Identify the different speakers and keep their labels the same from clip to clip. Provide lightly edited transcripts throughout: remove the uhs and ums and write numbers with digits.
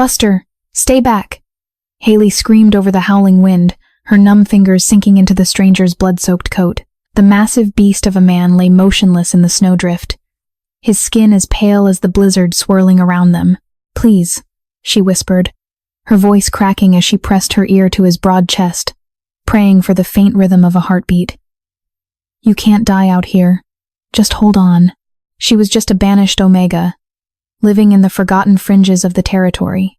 Speaker 1: Buster, stay back! Haley screamed over the howling wind, her numb fingers sinking into the stranger's blood-soaked coat. The massive beast of a man lay motionless in the snowdrift, his skin as pale as the blizzard swirling around them. "Please," she whispered, her voice cracking as she pressed her ear to his broad chest, praying for the faint rhythm of a heartbeat. "You can't die out here. Just hold on." She was just a banished Omega, living in the forgotten fringes of the territory.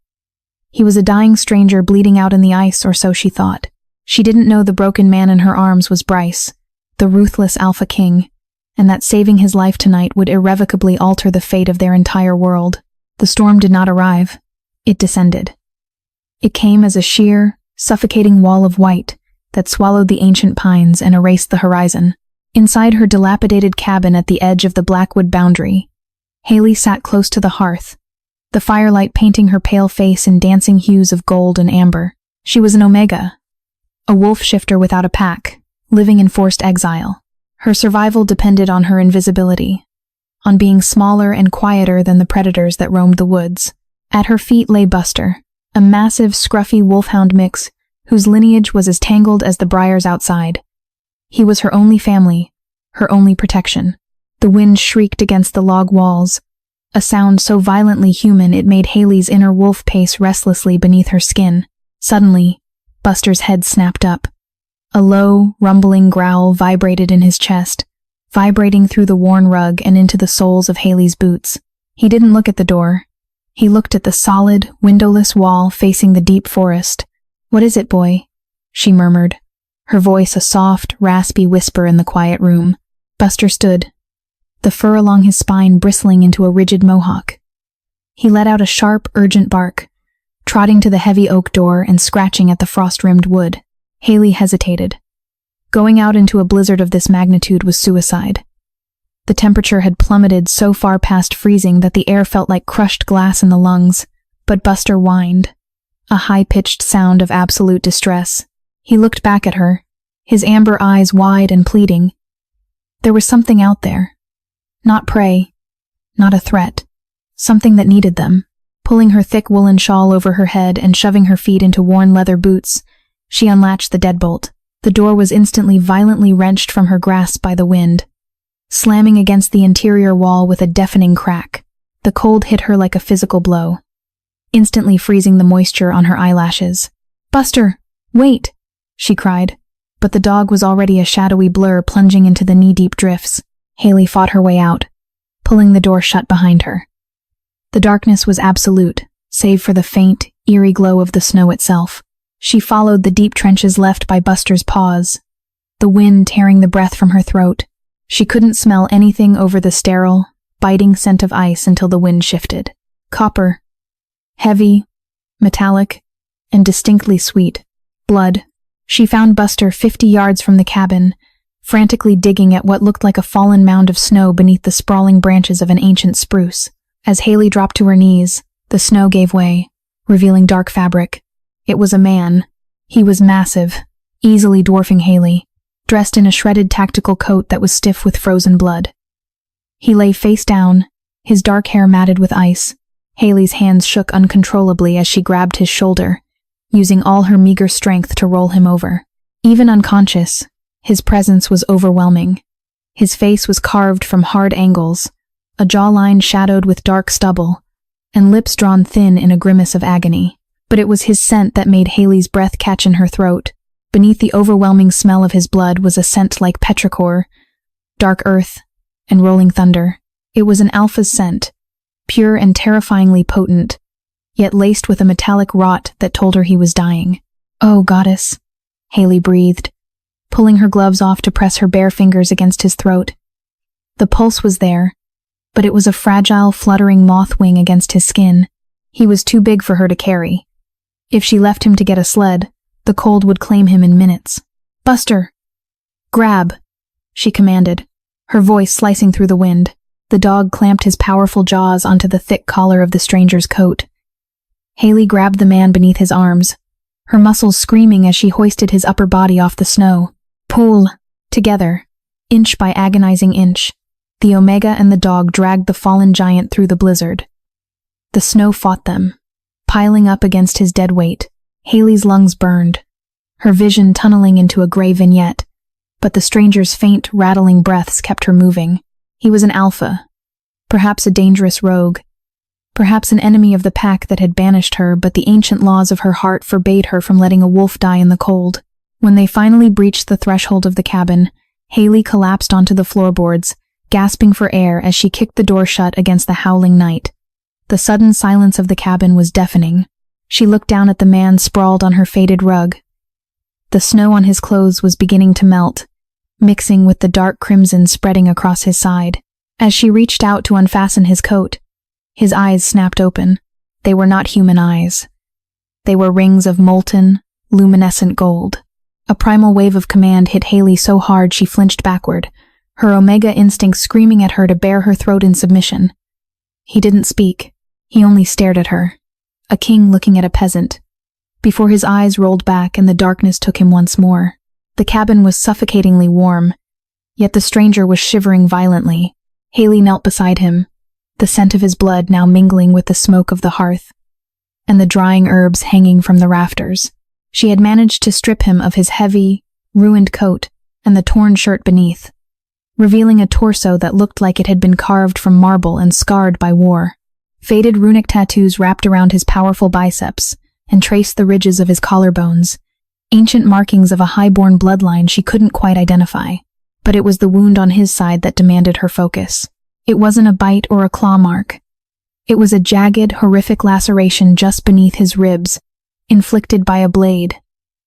Speaker 1: He was a dying stranger bleeding out in the ice, or so she thought. She didn't know the broken man in her arms was Bryce, the ruthless Alpha King, and that saving his life tonight would irrevocably alter the fate of their entire world. The storm did not arrive. It descended. It came as a sheer, suffocating wall of white that swallowed the ancient pines and erased the horizon. Inside her dilapidated cabin at the edge of the Blackwood boundary, Haley sat close to the hearth, the firelight painting her pale face in dancing hues of gold and amber. She was an Omega, a wolf shifter without a pack, living in forced exile. Her survival depended on her invisibility, on being smaller and quieter than the predators that roamed the woods. At her feet lay Buster, a massive, scruffy wolfhound mix whose lineage was as tangled as the briars outside. He was her only family, her only protection. The wind shrieked against the log walls, a sound so violently human it made Haley's inner wolf pace restlessly beneath her skin. Suddenly, Buster's head snapped up. A low, rumbling growl vibrated in his chest, vibrating through the worn rug and into the soles of Haley's boots. He didn't look at the door. He looked at the solid, windowless wall facing the deep forest. "What is it, boy?" she murmured, her voice a soft, raspy whisper in the quiet room. Buster stood, the fur along his spine bristling into a rigid mohawk. He let out a sharp, urgent bark, trotting to the heavy oak door and scratching at the frost-rimmed wood. Haley hesitated. Going out into a blizzard of this magnitude was suicide. The temperature had plummeted so far past freezing that the air felt like crushed glass in the lungs, but Buster whined, a high-pitched sound of absolute distress. He looked back at her, his amber eyes wide and pleading. There was something out there. Not prey, not a threat. Something that needed them. Pulling her thick woolen shawl over her head and shoving her feet into worn leather boots, she unlatched the deadbolt. The door was instantly violently wrenched from her grasp by the wind, slamming against the interior wall with a deafening crack. The cold hit her like a physical blow, instantly freezing the moisture on her eyelashes. "Buster, wait!" she cried, but the dog was already a shadowy blur plunging into the knee-deep drifts. Haley fought her way out, pulling the door shut behind her. The darkness was absolute, save for the faint, eerie glow of the snow itself. She followed the deep trenches left by Buster's paws, the wind tearing the breath from her throat. She couldn't smell anything over the sterile, biting scent of ice until the wind shifted. Copper. Heavy, metallic, and distinctly sweet. Blood. She found Buster 50 yards from the cabin, frantically digging at what looked like a fallen mound of snow beneath the sprawling branches of an ancient spruce. As Haley dropped to her knees, the snow gave way, revealing dark fabric. It was a man. He was massive, easily dwarfing Haley, dressed in a shredded tactical coat that was stiff with frozen blood. He lay face down, his dark hair matted with ice. Haley's hands shook uncontrollably as she grabbed his shoulder, using all her meager strength to roll him over. Even unconscious, his presence was overwhelming. His face was carved from hard angles, a jawline shadowed with dark stubble, and lips drawn thin in a grimace of agony. But it was his scent that made Haley's breath catch in her throat. Beneath the overwhelming smell of his blood was a scent like petrichor, dark earth, and rolling thunder. It was an alpha's scent, pure and terrifyingly potent, yet laced with a metallic rot that told her he was dying. "Oh, goddess," Haley breathed, pulling her gloves off to press her bare fingers against his throat. The pulse was there, but it was a fragile, fluttering moth wing against his skin. He was too big for her to carry. If she left him to get a sled, the cold would claim him in minutes. "Buster! Grab!" she commanded, her voice slicing through the wind. The dog clamped his powerful jaws onto the thick collar of the stranger's coat. Haley grabbed the man beneath his arms, her muscles screaming as she hoisted his upper body off the snow. Pull! Together, inch by agonizing inch, the Omega and the dog dragged the fallen giant through the blizzard. The snow fought them, piling up against his dead weight. Haley's lungs burned, her vision tunneling into a gray vignette, but the stranger's faint, rattling breaths kept her moving. He was an alpha, perhaps a dangerous rogue, perhaps an enemy of the pack that had banished her, but the ancient laws of her heart forbade her from letting a wolf die in the cold. When they finally breached the threshold of the cabin, Haley collapsed onto the floorboards, gasping for air as she kicked the door shut against the howling night. The sudden silence of the cabin was deafening. She looked down at the man sprawled on her faded rug. The snow on his clothes was beginning to melt, mixing with the dark crimson spreading across his side. As she reached out to unfasten his coat, his eyes snapped open. They were not human eyes. They were rings of molten, luminescent gold. A primal wave of command hit Haley so hard she flinched backward, her Omega instinct screaming at her to bare her throat in submission. He didn't speak. He only stared at her. A king looking at a peasant. Before his eyes rolled back and the darkness took him once more. The cabin was suffocatingly warm, yet the stranger was shivering violently. Haley knelt beside him, the scent of his blood now mingling with the smoke of the hearth, and the drying herbs hanging from the rafters. She had managed to strip him of his heavy, ruined coat and the torn shirt beneath, revealing a torso that looked like it had been carved from marble and scarred by war. Faded runic tattoos wrapped around his powerful biceps and traced the ridges of his collarbones, ancient markings of a high-born bloodline she couldn't quite identify. But it was the wound on his side that demanded her focus. It wasn't a bite or a claw mark. It was a jagged, horrific laceration just beneath his ribs, inflicted by a blade,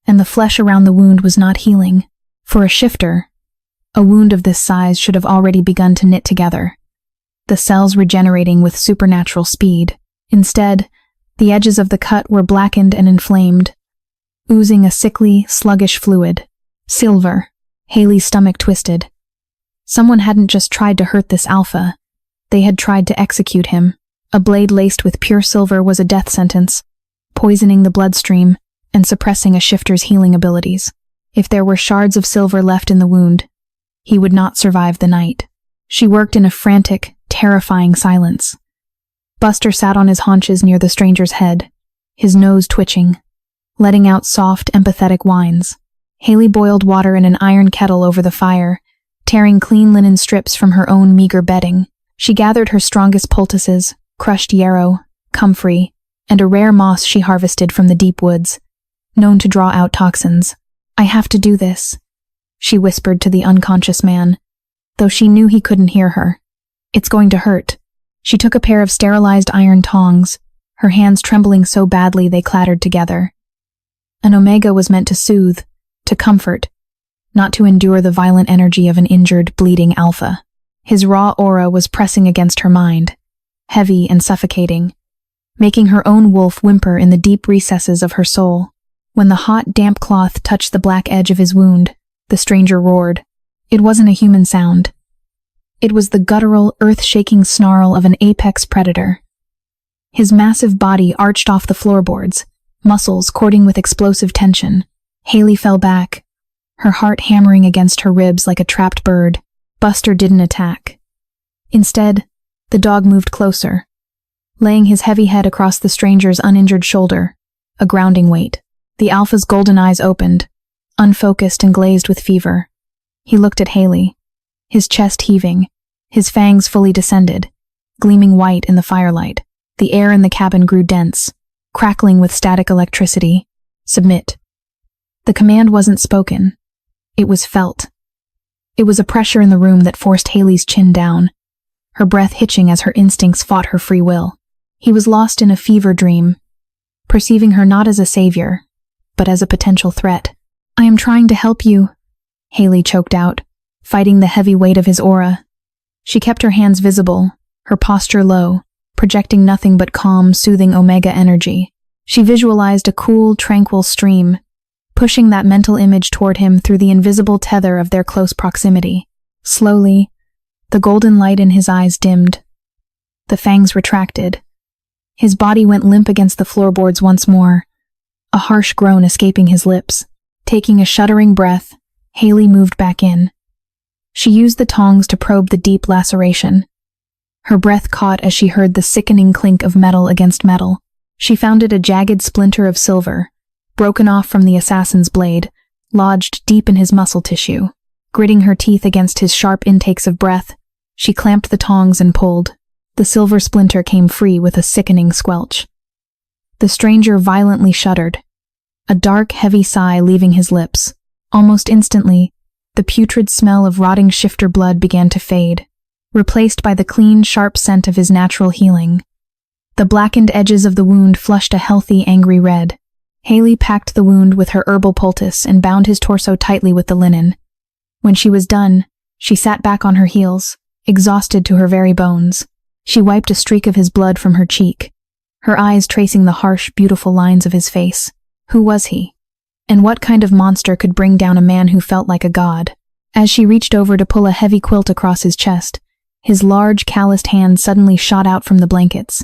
Speaker 1: and the flesh around the wound was not healing. For a shifter, a wound of this size should have already begun to knit together, the cells regenerating with supernatural speed. Instead, the edges of the cut were blackened and inflamed, oozing a sickly, sluggish fluid. Silver. Haley's stomach twisted. Someone hadn't just tried to hurt this alpha. They had tried to execute him. A blade laced with pure silver was a death sentence, poisoning the bloodstream and suppressing a shifter's healing abilities. If there were shards of silver left in the wound, he would not survive the night. She worked in a frantic, terrifying silence. Buster sat on his haunches near the stranger's head, his nose twitching, letting out soft, empathetic whines. Haley boiled water in an iron kettle over the fire, tearing clean linen strips from her own meager bedding. She gathered her strongest poultices, crushed yarrow, comfrey, and a rare moss she harvested from the deep woods, known to draw out toxins. "I have to do this," she whispered to the unconscious man, though she knew he couldn't hear her. "It's going to hurt." She took a pair of sterilized iron tongs, her hands trembling so badly they clattered together. An Omega was meant to soothe, to comfort, not to endure the violent energy of an injured, bleeding alpha. His raw aura was pressing against her mind, heavy and suffocating, making her own wolf whimper in the deep recesses of her soul. When the hot, damp cloth touched the black edge of his wound, the stranger roared. It wasn't a human sound. It was the guttural, earth-shaking snarl of an apex predator. His massive body arched off the floorboards, muscles cording with explosive tension. Haley fell back, her heart hammering against her ribs like a trapped bird. Buster didn't attack. Instead, the dog moved closer, laying his heavy head across the stranger's uninjured shoulder, a grounding weight. The alpha's golden eyes opened, unfocused and glazed with fever. He looked at Haley, his chest heaving, his fangs fully descended, gleaming white in the firelight. The air in the cabin grew dense, crackling with static electricity. "Submit." The command wasn't spoken. It was felt. It was a pressure in the room that forced Haley's chin down, her breath hitching as her instincts fought her free will. He was lost in a fever dream, perceiving her not as a savior, but as a potential threat. "I am trying to help you," Haley choked out, fighting the heavy weight of his aura. She kept her hands visible, her posture low, projecting nothing but calm, soothing Omega energy. She visualized a cool, tranquil stream, pushing that mental image toward him through the invisible tether of their close proximity. Slowly, the golden light in his eyes dimmed. The fangs retracted. His body went limp against the floorboards once more, a harsh groan escaping his lips. Taking a shuddering breath, Haley moved back in. She used the tongs to probe the deep laceration. Her breath caught as she heard the sickening clink of metal against metal. She found it a jagged splinter of silver, broken off from the assassin's blade, lodged deep in his muscle tissue. Gritting her teeth against his sharp intakes of breath, she clamped the tongs and pulled. The silver splinter came free with a sickening squelch. The stranger violently shuddered, a dark, heavy sigh leaving his lips. Almost instantly, the putrid smell of rotting shifter blood began to fade, replaced by the clean, sharp scent of his natural healing. The blackened edges of the wound flushed a healthy, angry red. Haley packed the wound with her herbal poultice and bound his torso tightly with the linen. When she was done, she sat back on her heels, exhausted to her very bones. She wiped a streak of his blood from her cheek, her eyes tracing the harsh, beautiful lines of his face. Who was he? And what kind of monster could bring down a man who felt like a god? As she reached over to pull a heavy quilt across his chest, his large, calloused hand suddenly shot out from the blankets.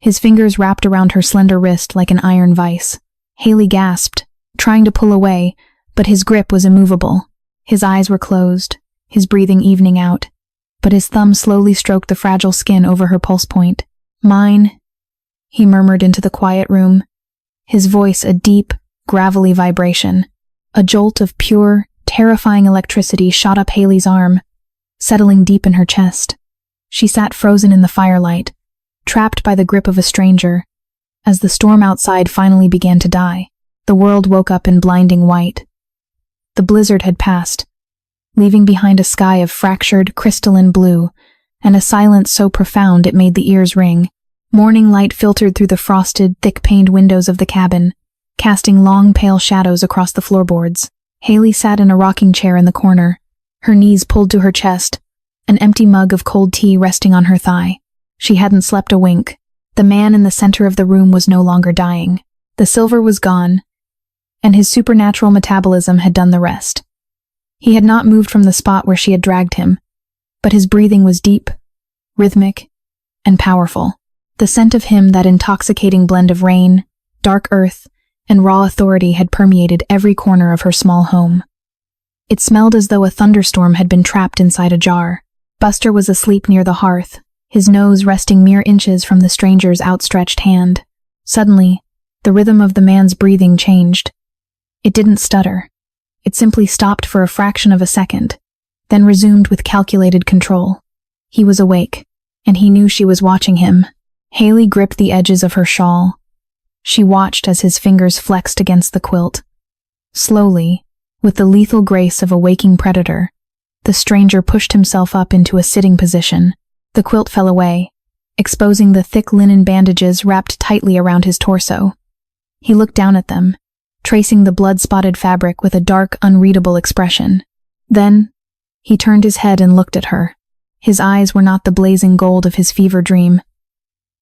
Speaker 1: His fingers wrapped around her slender wrist like an iron vice. Haley gasped, trying to pull away, but his grip was immovable. His eyes were closed, his breathing evening out, but his thumb slowly stroked the fragile skin over her pulse point. Mine, he murmured into the quiet room, his voice a deep, gravelly vibration. A jolt of pure, terrifying electricity shot up Haley's arm, settling deep in her chest. She sat frozen in the firelight, trapped by the grip of a stranger. As the storm outside finally began to die, the world woke up in blinding white. The blizzard had passed, leaving behind a sky of fractured, crystalline blue, and a silence so profound it made the ears ring. Morning light filtered through the frosted, thick-paned windows of the cabin, casting long, pale shadows across the floorboards. Haley sat in a rocking chair in the corner, her knees pulled to her chest, an empty mug of cold tea resting on her thigh. She hadn't slept a wink. The man in the center of the room was no longer dying. The silver was gone, and his supernatural metabolism had done the rest. He had not moved from the spot where she had dragged him, but his breathing was deep, rhythmic, and powerful. The scent of him, that intoxicating blend of rain, dark earth, and raw authority, had permeated every corner of her small home. It smelled as though a thunderstorm had been trapped inside a jar. Buster was asleep near the hearth, his nose resting mere inches from the stranger's outstretched hand. Suddenly, the rhythm of the man's breathing changed. It didn't stutter. It simply stopped for a fraction of a second, then resumed with calculated control. He was awake, and he knew she was watching him. Haley gripped the edges of her shawl. She watched as his fingers flexed against the quilt. Slowly, with the lethal grace of a waking predator, the stranger pushed himself up into a sitting position. The quilt fell away, exposing the thick linen bandages wrapped tightly around his torso. He looked down at them, tracing the blood-spotted fabric with a dark, unreadable expression. Then, he turned his head and looked at her. His eyes were not the blazing gold of his fever dream.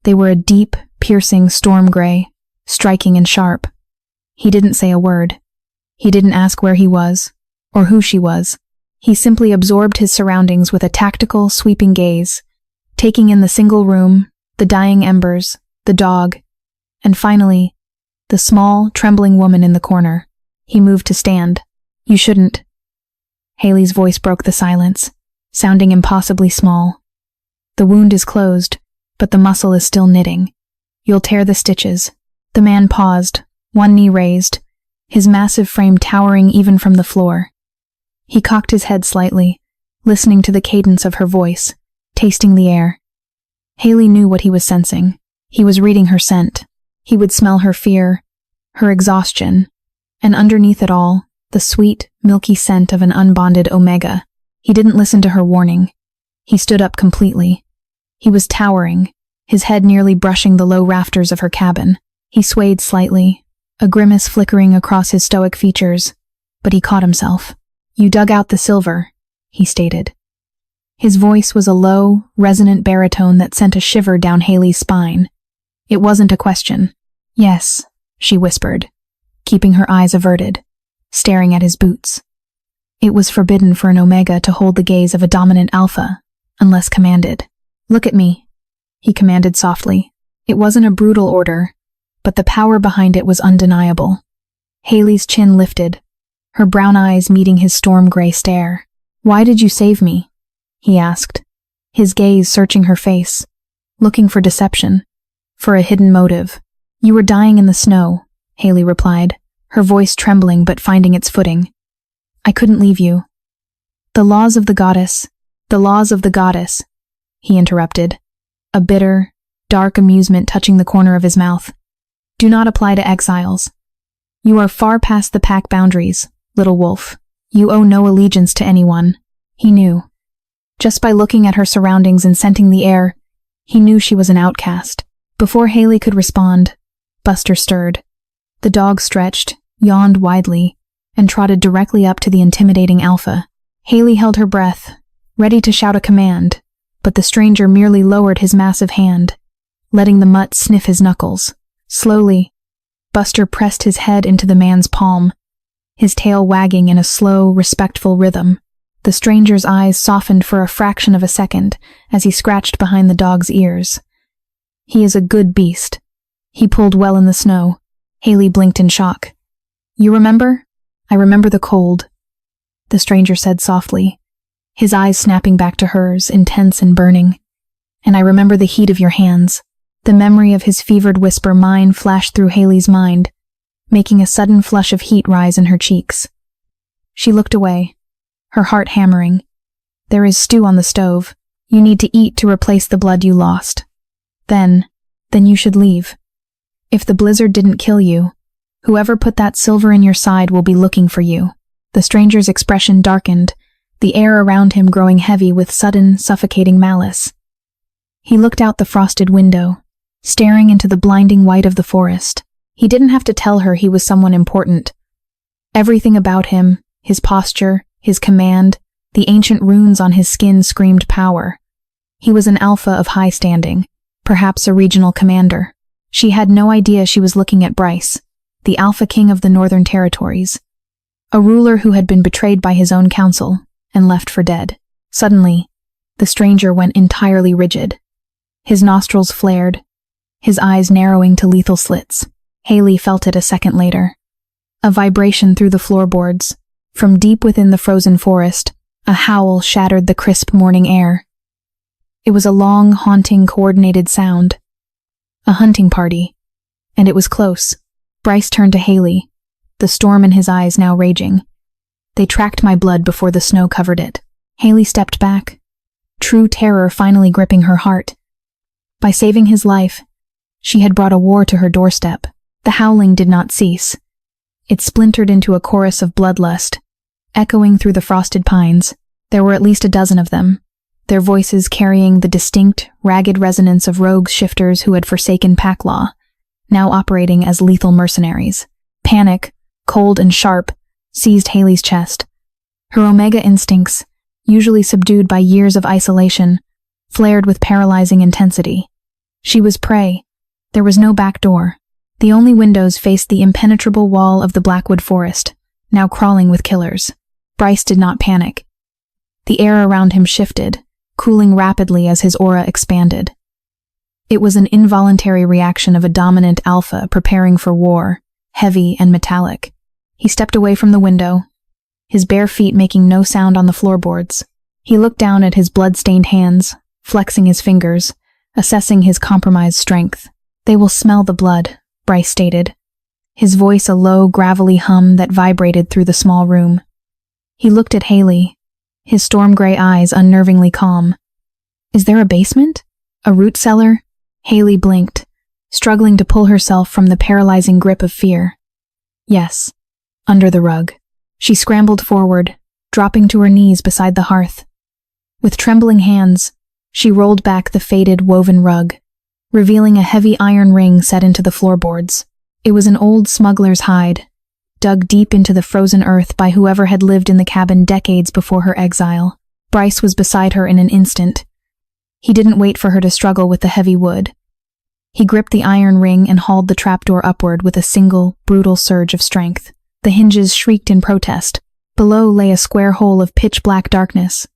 Speaker 1: They were a deep, piercing storm gray, striking and sharp. He didn't say a word. He didn't ask where he was, or who she was. He simply absorbed his surroundings with a tactical, sweeping gaze, taking in the single room, the dying embers, the dog, and finally, the small, trembling woman in the corner. He moved to stand. You shouldn't. Haley's voice broke the silence, sounding impossibly small. The wound is closed, but the muscle is still knitting. You'll tear the stitches. The man paused, one knee raised, his massive frame towering even from the floor. He cocked his head slightly, listening to the cadence of her voice, tasting the air. Haley knew what he was sensing. He was reading her scent. He would smell her fear, her exhaustion, and underneath it all, the sweet, milky scent of an unbonded omega. He didn't listen to her warning. He stood up completely. He was towering, his head nearly brushing the low rafters of her cabin. He swayed slightly, a grimace flickering across his stoic features, but he caught himself. You dug out the silver, he stated. His voice was a low, resonant baritone that sent a shiver down Haley's spine. It wasn't a question. Yes, she whispered, keeping her eyes averted, staring at his boots. It was forbidden for an omega to hold the gaze of a dominant alpha, unless commanded. Look at me, he commanded softly. It wasn't a brutal order, but the power behind it was undeniable. Haley's chin lifted, her brown eyes meeting his storm-gray stare. Why did you save me? He asked, his gaze searching her face, looking for deception, for a hidden motive. You were dying in the snow, Haley replied, her voice trembling but finding its footing. I couldn't leave you. The laws of the goddess, he interrupted, a bitter, dark amusement touching the corner of his mouth. Do not apply to exiles. You are far past the pack boundaries, little wolf. You owe no allegiance to anyone. He knew. Just by looking at her surroundings and scenting the air, he knew she was an outcast. Before Haley could respond, Buster stirred. The dog stretched, yawned widely, and trotted directly up to the intimidating alpha. Haley held her breath, ready to shout a command, but the stranger merely lowered his massive hand, letting the mutt sniff his knuckles. Slowly, Buster pressed his head into the man's palm, his tail wagging in a slow, respectful rhythm. The stranger's eyes softened for a fraction of a second as he scratched behind the dog's ears. He is a good beast. He pulled well in the snow. Haley blinked in shock. You remember? I remember the cold, the stranger said softly, his eyes snapping back to hers, intense and burning. And I remember the heat of your hands. The memory of his fevered whisper mine flashed through Haley's mind, making a sudden flush of heat rise in her cheeks. She looked away, her heart hammering. There is stew on the stove. You need to eat to replace the blood you lost. Then you should leave. If the blizzard didn't kill you, whoever put that silver in your side will be looking for you. The stranger's expression darkened, the air around him growing heavy with sudden, suffocating malice. He looked out the frosted window, staring into the blinding white of the forest. He didn't have to tell her he was someone important. Everything about him, his posture, his command, the ancient runes on his skin screamed power. He was an alpha of high standing, perhaps a regional commander. She had no idea she was looking at Bryce, the alpha king of the Northern Territories, a ruler who had been betrayed by his own council and left for dead. Suddenly, the stranger went entirely rigid. His nostrils flared, his eyes narrowing to lethal slits. Haley felt it a second later. A vibration through the floorboards. From deep within the frozen forest, a howl shattered the crisp morning air. It was a long, haunting, coordinated sound. A hunting party. And it was close. Bryce turned to Haley, the storm in his eyes now raging. They tracked my blood before the snow covered it. Haley stepped back, true terror finally gripping her heart. By saving his life, she had brought a war to her doorstep. The howling did not cease. It splintered into a chorus of bloodlust, echoing through the frosted pines. There were at least a dozen of them, their voices carrying the distinct, ragged resonance of rogue shifters who had forsaken pack law, now operating as lethal mercenaries. Panic, cold and sharp, seized Haley's chest. Her omega instincts, usually subdued by years of isolation, flared with paralyzing intensity. She was prey. There was no back door. The only windows faced the impenetrable wall of the Blackwood forest, now crawling with killers. Bryce did not panic. The air around him shifted, cooling rapidly as his aura expanded. It was an involuntary reaction of a dominant alpha preparing for war, heavy and metallic. He stepped away from the window, his bare feet making no sound on the floorboards. He looked down at his blood-stained hands, flexing his fingers, assessing his compromised strength. They will smell the blood, Bryce stated, his voice a low, gravelly hum that vibrated through the small room. He looked at Haley, his storm-gray eyes unnervingly calm. Is there a basement? A root cellar? Haley blinked, struggling to pull herself from the paralyzing grip of fear. Yes, under the rug. She scrambled forward, dropping to her knees beside the hearth. With trembling hands, she rolled back the faded, woven rug, revealing a heavy iron ring set into the floorboards. It was an old smuggler's hide, dug deep into the frozen earth by whoever had lived in the cabin decades before her exile. Bryce was beside her in an instant. He didn't wait for her to struggle with the heavy wood. He gripped the iron ring and hauled the trapdoor upward with a single, brutal surge of strength. The hinges shrieked in protest. Below lay a square hole of pitch-black darkness,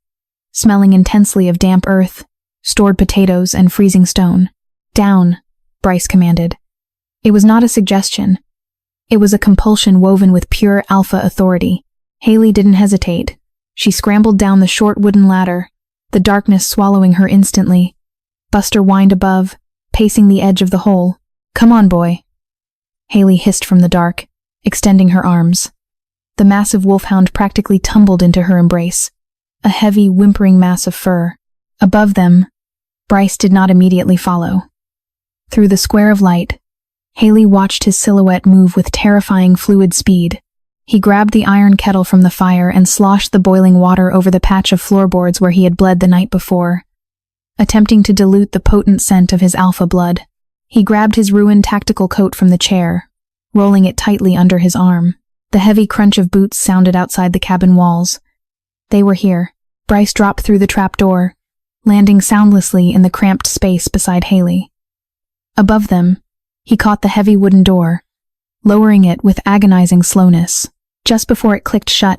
Speaker 1: smelling intensely of damp earth, stored potatoes, and freezing stone. Down, Bryce commanded. It was not a suggestion. It was a compulsion woven with pure alpha authority. Haley didn't hesitate. She scrambled down the short wooden ladder, the darkness swallowing her instantly. Buster whined above, pacing the edge of the hole. Come on, boy. Haley hissed from the dark, extending her arms. The massive wolfhound practically tumbled into her embrace, a heavy, whimpering mass of fur. Above them, Bryce did not immediately follow. Through the square of light, Haley watched his silhouette move with terrifying fluid speed. He grabbed the iron kettle from the fire and sloshed the boiling water over the patch of floorboards where he had bled the night before, attempting to dilute the potent scent of his alpha blood. He grabbed his ruined tactical coat from the chair, rolling it tightly under his arm. The heavy crunch of boots sounded outside the cabin walls. They were here. Bryce dropped through the trapdoor, landing soundlessly in the cramped space beside Haley. Above them, he caught the heavy wooden door, lowering it with agonizing slowness. Just before it clicked shut,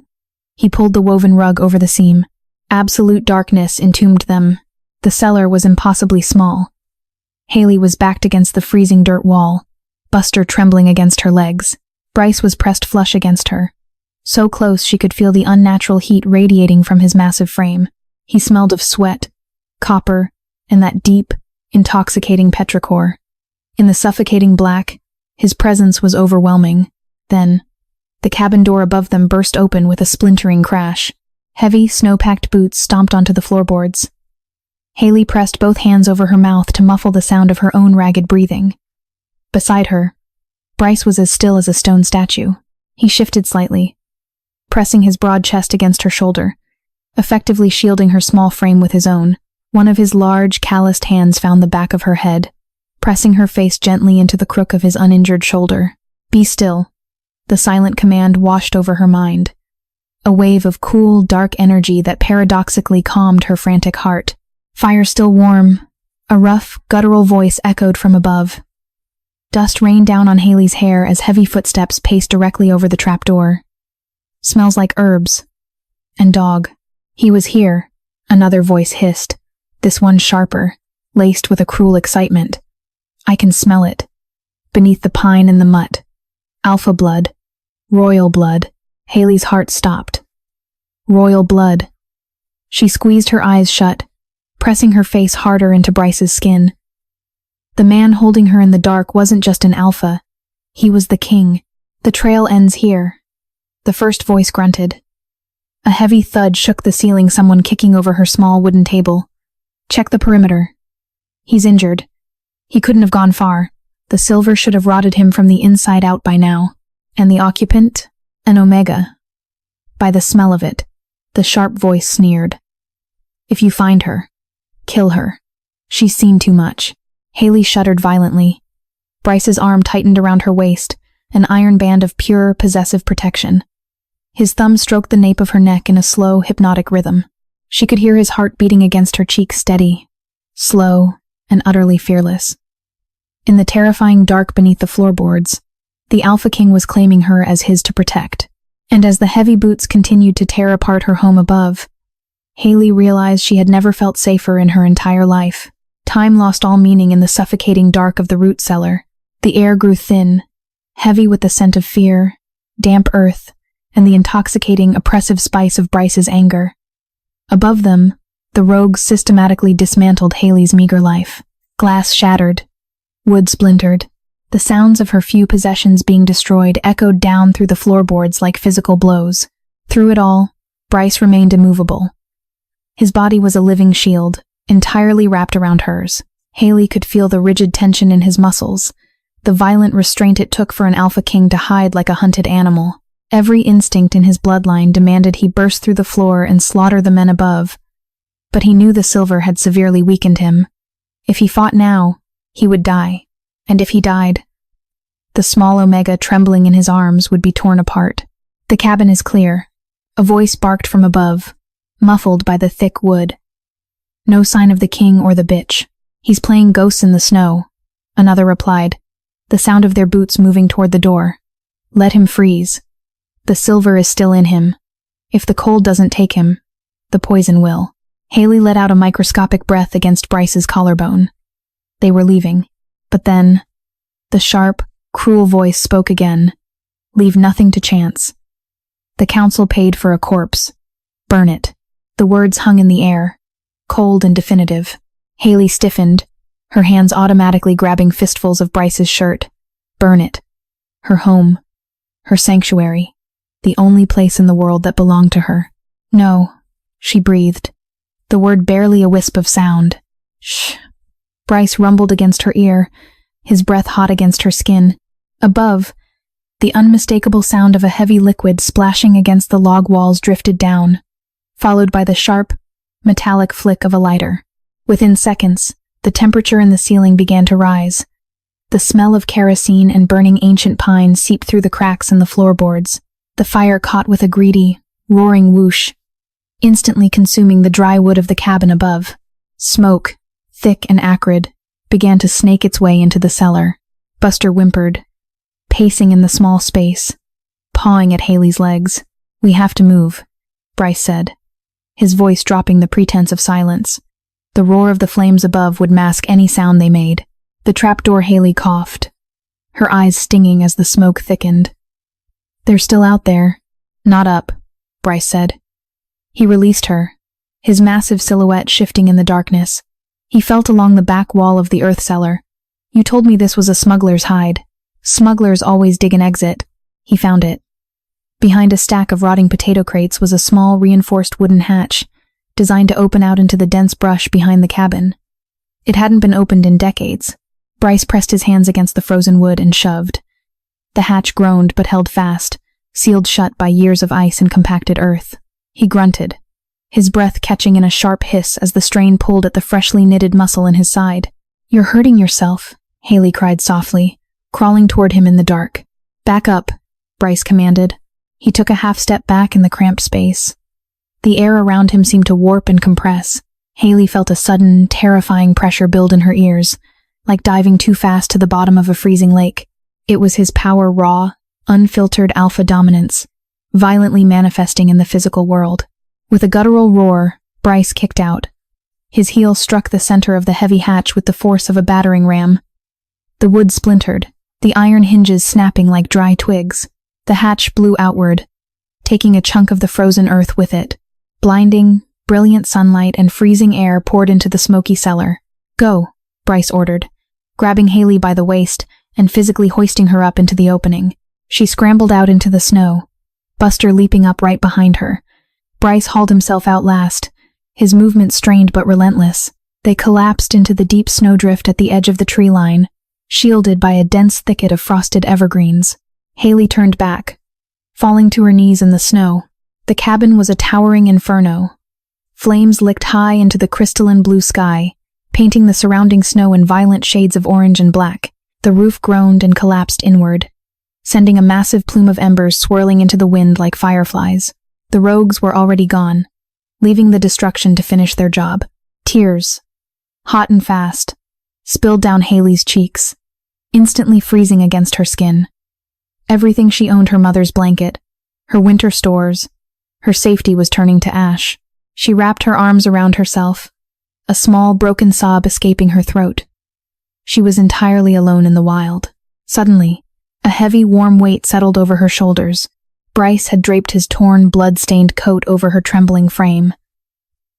Speaker 1: he pulled the woven rug over the seam. Absolute darkness entombed them. The cellar was impossibly small. Haley was backed against the freezing dirt wall, Buster trembling against her legs. Bryce was pressed flush against her, so close she could feel the unnatural heat radiating from his massive frame. He smelled of sweat, copper, and that deep, intoxicating petrichor. In the suffocating black, his presence was overwhelming. Then, the cabin door above them burst open with a splintering crash. Heavy, snow-packed boots stomped onto the floorboards. Haley pressed both hands over her mouth to muffle the sound of her own ragged breathing. Beside her, Bryce was as still as a stone statue. He shifted slightly, pressing his broad chest against her shoulder, effectively shielding her small frame with his own. One of his large, calloused hands found the back of her head, pressing her face gently into the crook of his uninjured shoulder. "Be still." The silent command washed over her mind, a wave of cool, dark energy that paradoxically calmed her frantic heart. "Fire still warm," a rough, guttural voice echoed from above. Dust rained down on Haley's hair as heavy footsteps paced directly over the trapdoor. "Smells like herbs. And dog." "He was here," another voice hissed, this one sharper, laced with a cruel excitement. "I can smell it. Beneath the pine and the mutt. Alpha blood. Royal blood." Haley's heart stopped. Royal blood. She squeezed her eyes shut, pressing her face harder into Bryce's skin. The man holding her in the dark wasn't just an alpha. He was the king. "The trail ends here," the first voice grunted. A heavy thud shook the ceiling, someone kicking over her small wooden table. "Check the perimeter. He's injured. He couldn't have gone far. The silver should have rotted him from the inside out by now. And the occupant? An Omega." By the smell of it, the sharp voice sneered. "If you find her, kill her. She's seen too much." Haley shuddered violently. Bryce's arm tightened around her waist, an iron band of pure, possessive protection. His thumb stroked the nape of her neck in a slow, hypnotic rhythm. She could hear his heart beating against her cheek, steady, slow, and utterly fearless. In the terrifying dark beneath the floorboards, the Alpha King was claiming her as his to protect. And as the heavy boots continued to tear apart her home above, Haley realized she had never felt safer in her entire life. Time lost all meaning in the suffocating dark of the root cellar. The air grew thin, heavy with the scent of fear, damp earth, and the intoxicating, oppressive spice of Bryce's anger. Above them, the rogues systematically dismantled Haley's meager life. Glass shattered, wood splintered. The sounds of her few possessions being destroyed echoed down through the floorboards like physical blows. Through it all, Bryce remained immovable. His body was a living shield, entirely wrapped around hers. Haley could feel the rigid tension in his muscles, the violent restraint it took for an Alpha King to hide like a hunted animal. Every instinct in his bloodline demanded he burst through the floor and slaughter the men above, but he knew the silver had severely weakened him. If he fought now, he would die, and if he died, the small Omega trembling in his arms would be torn apart. "The cabin is clear," a voice barked from above, muffled by the thick wood. "No sign of the king or the bitch. He's playing ghosts in the snow," another replied, the sound of their boots moving toward the door. "Let him freeze. The silver is still in him. If the cold doesn't take him, the poison will." Haley let out a microscopic breath against Bryce's collarbone. They were leaving, but then, the sharp, cruel voice spoke again. "Leave nothing to chance. The council paid for a corpse. Burn it." The words hung in the air, cold and definitive. Haley stiffened, her hands automatically grabbing fistfuls of Bryce's shirt. "Burn it. her home, her sanctuary, the only place in the world that belonged to her. No, she breathed, the word barely a wisp of sound. Shh. Bryce rumbled against her ear, his breath hot against her skin. Above, the unmistakable sound of a heavy liquid splashing against the log walls drifted down, followed by the sharp, metallic flick of a lighter. Within seconds, the temperature in the ceiling began to rise. The smell of kerosene and burning ancient pine seeped through the cracks in the floorboards. The fire caught with a greedy, roaring whoosh, instantly consuming the dry wood of the cabin above. Smoke, thick and acrid, began to snake its way into the cellar. Buster whimpered, pacing in the small space, pawing at Haley's legs. "We have to move," Bryce said, his voice dropping the pretense of silence. The roar of the flames above would mask any sound they made. The trapdoor. Haley coughed, her eyes stinging as the smoke thickened. "They're still out there." "Not up," Bryce said. He released her, his massive silhouette shifting in the darkness. He felt along the back wall of the earth cellar. "You told me this was a smuggler's hide. Smugglers always dig an exit." He found it. Behind a stack of rotting potato crates was a small, reinforced wooden hatch, designed to open out into the dense brush behind the cabin. It hadn't been opened in decades. Bryce pressed his hands against the frozen wood and shoved. The hatch groaned but held fast, sealed shut by years of ice and compacted earth. He grunted, his breath catching in a sharp hiss as the strain pulled at the freshly knitted muscle in his side. "You're hurting yourself," Haley cried softly, crawling toward him in the dark. "Back up," Bryce commanded. He took a half step back in the cramped space. The air around him seemed to warp and compress. Haley felt a sudden, terrifying pressure build in her ears, like diving too fast to the bottom of a freezing lake. It was his power, raw, unfiltered alpha dominance, violently manifesting in the physical world. With a guttural roar, Bryce kicked out. His heel struck the center of the heavy hatch with the force of a battering ram. The wood splintered, the iron hinges snapping like dry twigs. The hatch blew outward, taking a chunk of the frozen earth with it. Blinding, brilliant sunlight and freezing air poured into the smoky cellar. "Go," Bryce ordered, grabbing Haley by the waist and physically hoisting her up into the opening. She scrambled out into the snow, Buster leaping up right behind her. Bryce hauled himself out last, his movement strained but relentless. They collapsed into the deep snowdrift at the edge of the tree line, shielded by a dense thicket of frosted evergreens. Haley turned back, falling to her knees in the snow. The cabin was a towering inferno. Flames licked high into the crystalline blue sky, painting the surrounding snow in violent shades of orange and black. The roof groaned and collapsed inward, sending a massive plume of embers swirling into the wind like fireflies. The rogues were already gone, leaving the destruction to finish their job. Tears, hot and fast, spilled down Haley's cheeks, instantly freezing against her skin. Everything she owned, her mother's blanket, her winter stores, her safety, was turning to ash. She wrapped her arms around herself, a small, broken sob escaping her throat. She was entirely alone in the wild. Suddenly, a heavy, warm weight settled over her shoulders. Bryce had draped his torn, blood-stained coat over her trembling frame.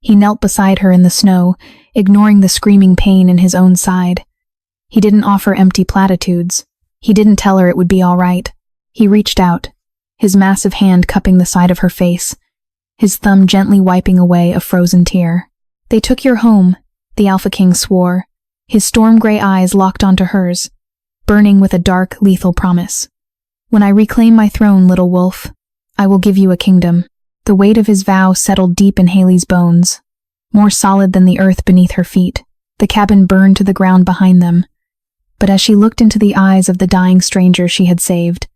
Speaker 1: He knelt beside her in the snow, ignoring the screaming pain in his own side. He didn't offer empty platitudes. He didn't tell her it would be all right. He reached out, his massive hand cupping the side of her face, his thumb gently wiping away a frozen tear. "They took your home," the Alpha King swore, his storm-gray eyes locked onto hers, burning with a dark, lethal promise. "When I reclaim my throne, little wolf, I will give you a kingdom." The weight of his vow settled deep in Haley's bones, more solid than the earth beneath her feet. The cabin burned to the ground behind them, but as she looked into the eyes of the dying stranger she had saved,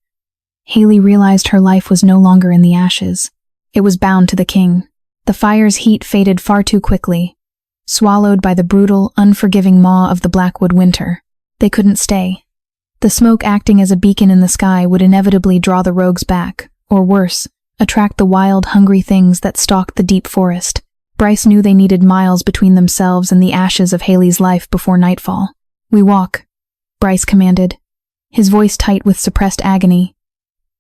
Speaker 1: Haley realized her life was no longer in the ashes. It was bound to the king. The fire's heat faded far too quickly, swallowed by the brutal, unforgiving maw of the Blackwood winter. They couldn't stay. The smoke acting as a beacon in the sky would inevitably draw the rogues back, or worse, attract the wild, hungry things that stalked the deep forest. Bryce knew they needed miles between themselves and the ashes of Haley's life before nightfall. "We walk," Bryce commanded, his voice tight with suppressed agony.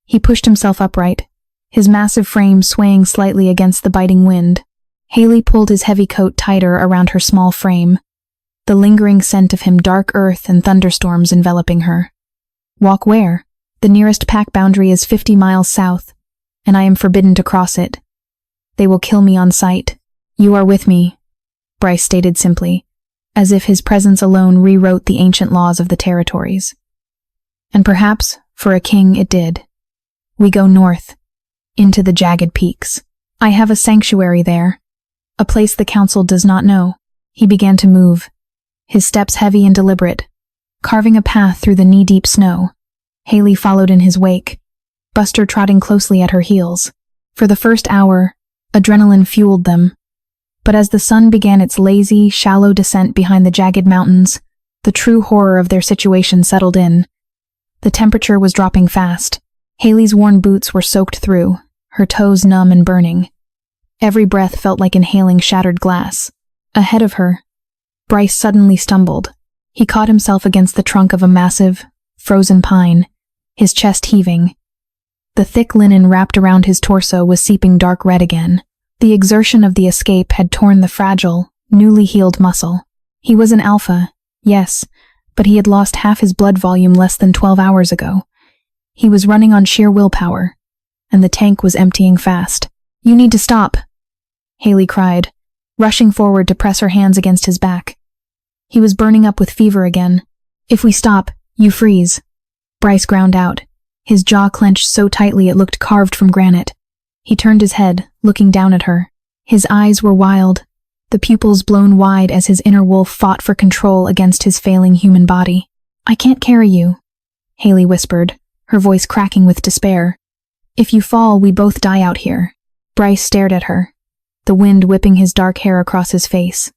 Speaker 1: He pushed himself upright, his massive frame swaying slightly against the biting wind. Haley pulled his heavy coat tighter around her small frame, the lingering scent of him, dark earth and thunderstorms enveloping her. "Walk where?" The nearest pack boundary is 50 miles south, and I am forbidden to cross it. They will kill me on sight. You are with me, Bryce stated simply, as if his presence alone rewrote the ancient laws of the territories. And perhaps, for a king, it did. We go north, into the jagged peaks. I have a sanctuary there, a place the council does not know. He began to move, his steps heavy and deliberate, carving a path through the knee-deep snow. Haley followed in his wake, Buster trotting closely at her heels. For the first hour, adrenaline fueled them. But as the sun began its lazy, shallow descent behind the jagged mountains, the true horror of their situation settled in. The temperature was dropping fast. Haley's worn boots were soaked through, her toes numb and burning. Every breath felt like inhaling shattered glass. Ahead of her, Bryce suddenly stumbled. He caught himself against the trunk of a massive, frozen pine, his chest heaving. The thick linen wrapped around his torso was seeping dark red again. The exertion of the escape had torn the fragile, newly healed muscle. He was an alpha, yes, but he had lost half his blood volume less than 12 hours ago. He was running on sheer willpower, and the tank was emptying fast. You need to stop, Haley cried, rushing forward to press her hands against his back. He was burning up with fever again. If we stop, you freeze. Bryce ground out, his jaw clenched so tightly it looked carved from granite. He turned his head, looking down at her. His eyes were wild, the pupils blown wide as his inner wolf fought for control against his failing human body. I can't carry you, Haley whispered, her voice cracking with despair. If you fall, we both die out here. Bryce stared at her, the wind whipping his dark hair across his face.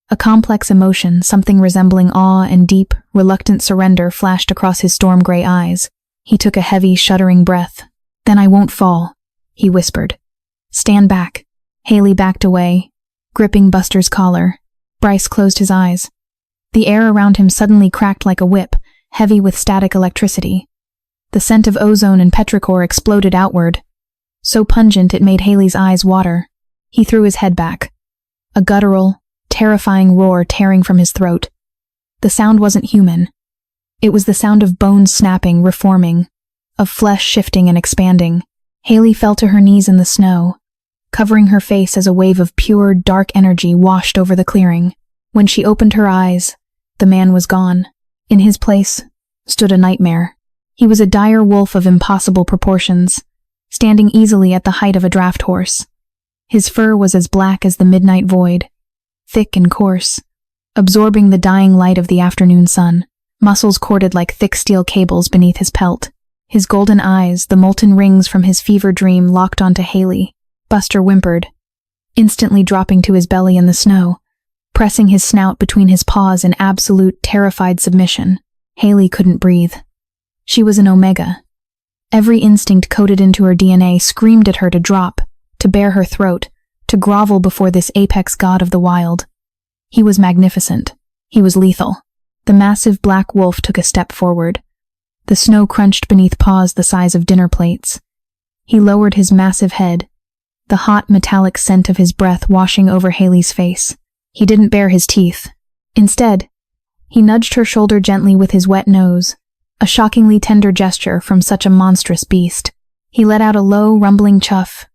Speaker 1: A complex emotion, something resembling awe and deep, reluctant surrender flashed across his storm-gray eyes. He took a heavy, shuddering breath. Then I won't fall, he whispered. Stand back. Haley backed away, gripping Buster's collar. Bryce closed his eyes. The air around him suddenly cracked like a whip, heavy with static electricity. The scent of ozone and petrichor exploded outward, so pungent it made Haley's eyes water. He threw his head back, a guttural, terrifying roar tearing from his throat. The sound wasn't human. It was the sound of bones snapping, reforming, of flesh shifting and expanding. Haley fell to her knees in the snow, covering her face as a wave of pure, dark energy washed over the clearing. When she opened her eyes, the man was gone. In his place stood a nightmare. He was a dire wolf of impossible proportions, standing easily at the height of a draft horse. His fur was as black as the midnight void, thick and coarse, absorbing the dying light of the afternoon sun. Muscles corded like thick steel cables beneath his pelt. His golden eyes, the molten rings from his fever dream, locked onto Haley. Buster whimpered, instantly dropping to his belly in the snow, pressing his snout between his paws in absolute, terrified submission. Haley couldn't breathe. She was an Omega. Every instinct coded into her DNA screamed at her to drop, to bare her throat, to grovel before this apex god of the wild. He was magnificent. He was lethal. The massive black wolf took a step forward. The snow crunched beneath paws the size of dinner plates. He lowered his massive head, the hot metallic scent of his breath washing over Haley's face. He didn't bare his teeth. Instead, he nudged her shoulder gently with his wet nose, a shockingly tender gesture from such a monstrous beast. He let out a low, rumbling chuff,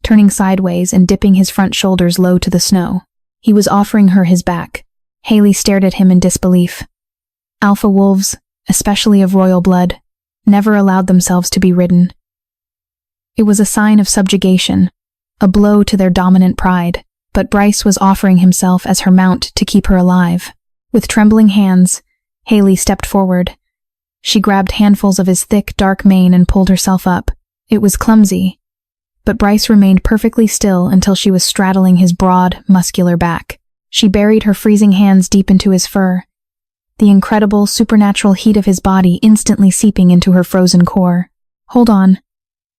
Speaker 1: turning sideways and dipping his front shoulders low to the snow. He was offering her his back. Haley stared at him in disbelief. Alpha wolves, especially of royal blood, never allowed themselves to be ridden. It was a sign of subjugation, a blow to their dominant pride, but Bryce was offering himself as her mount to keep her alive. With trembling hands, Haley stepped forward. She grabbed handfuls of his thick, dark mane and pulled herself up. It was clumsy, but Bryce remained perfectly still until she was straddling his broad, muscular back. She buried her freezing hands deep into his fur, the incredible, supernatural heat of his body instantly seeping into her frozen core. Hold on.